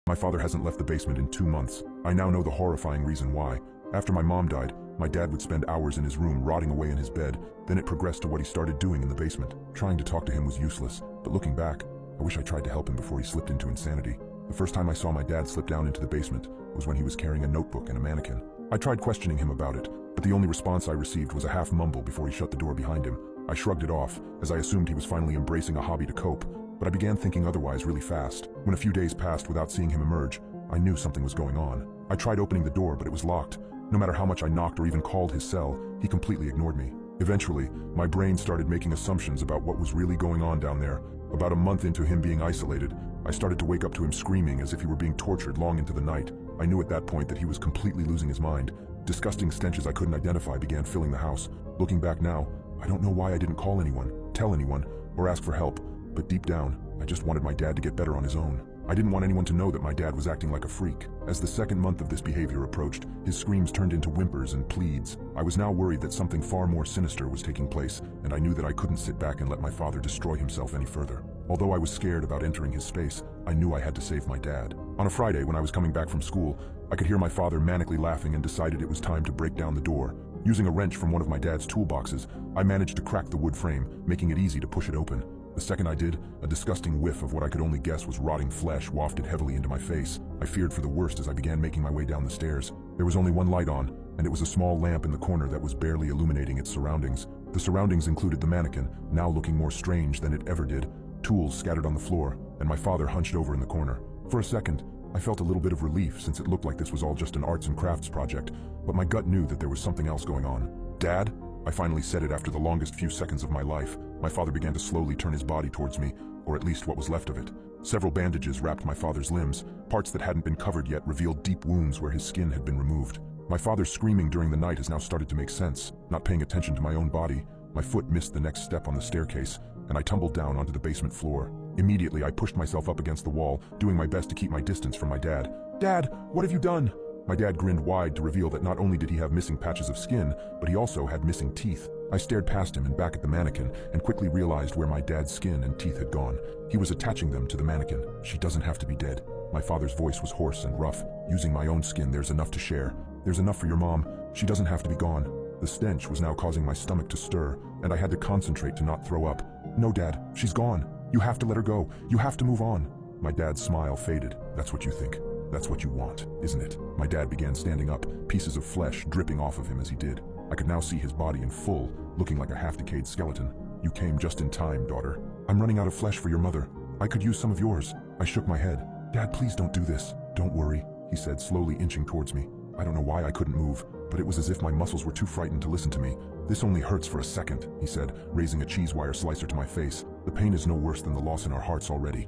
My father hasn't left the basement in 2 months. I now know the horrifying reason why. After my mom died, my dad would spend hours in his room rotting away in his bed. Then it progressed to what he started doing in the basement. Trying to talk to him was useless, but looking back, I wish I tried to help him before he slipped into insanity. The first time I saw my dad slip down into the basement was when he was carrying a notebook and a mannequin. I tried questioning him about it, but the only response I received was a half mumble before he shut the door behind him. I shrugged it off, as I assumed he was finally embracing a hobby to cope, but I began thinking otherwise really fast. When a few days passed without seeing him emerge, I knew something was going on. I tried opening the door, but it was locked. No matter how much I knocked or even called his cell, he completely ignored me. Eventually, my brain started making assumptions about what was really going on down there. About a month into him being isolated, I started to wake up to him screaming as if he were being tortured long into the night. I knew at that point that he was completely losing his mind. Disgusting stenches I couldn't identify began filling the house. Looking back now, I don't know why I didn't call anyone, tell anyone, or ask for help, but deep down, I just wanted my dad to get better on his own. I didn't want anyone to know that my dad was acting like a freak. As the second month of this behavior approached, his screams turned into whimpers and pleads. I was now worried that something far more sinister was taking place, and I knew that I couldn't sit back and let my father destroy himself any further. Although I was scared about entering his space, I knew I had to save my dad. On a Friday, when I was coming back from school, I could hear my father manically laughing and decided it was time to break down the door. Using a wrench from one of my dad's toolboxes, I managed to crack the wood frame, making it easy to push it open. The second I did, a disgusting whiff of what I could only guess was rotting flesh wafted heavily into my face. I feared for the worst as I began making my way down the stairs. There was only one light on, and it was a small lamp in the corner that was barely illuminating its surroundings. The surroundings included the mannequin, now looking more strange than it ever did, tools scattered on the floor, and my father hunched over in the corner. For a second, I felt a little bit of relief since it looked like this was all just an arts and crafts project, but my gut knew that there was something else going on. "Dad?" I finally said it after the longest few seconds of my life. My father began to slowly turn his body towards me, or at least what was left of it. Several bandages wrapped my father's limbs. Parts that hadn't been covered yet revealed deep wounds where his skin had been removed. My father's screaming during the night has now started to make sense. Not paying attention to my own body, my foot missed the next step on the staircase, and I tumbled down onto the basement floor. Immediately, I pushed myself up against the wall, doing my best to keep my distance from my dad. "Dad, what have you done?" My dad grinned wide to reveal that not only did he have missing patches of skin, but he also had missing teeth. I stared past him and back at the mannequin and quickly realized where my dad's skin and teeth had gone. He was attaching them to the mannequin. "She doesn't have to be dead." My father's voice was hoarse and rough. "Using my own skin, there's enough to share. There's enough for your mom. She doesn't have to be gone." The stench was now causing my stomach to stir, and I had to concentrate to not throw up. "No, Dad, she's gone. You have to let her go. You have to move on." My dad's smile faded. "That's what you think. That's what you want, isn't it?" My dad began standing up, pieces of flesh dripping off of him as he did. I could now see his body in full, looking like a half-decayed skeleton. "You came just in time, daughter. I'm running out of flesh for your mother. I could use some of yours." I shook my head. "Dad, please don't do this." "Don't worry," he said, slowly inching towards me. I don't know why I couldn't move, but it was as if my muscles were too frightened to listen to me. "This only hurts for a second," he said, raising a cheese wire slicer to my face. "The pain is no worse than the loss in our hearts already."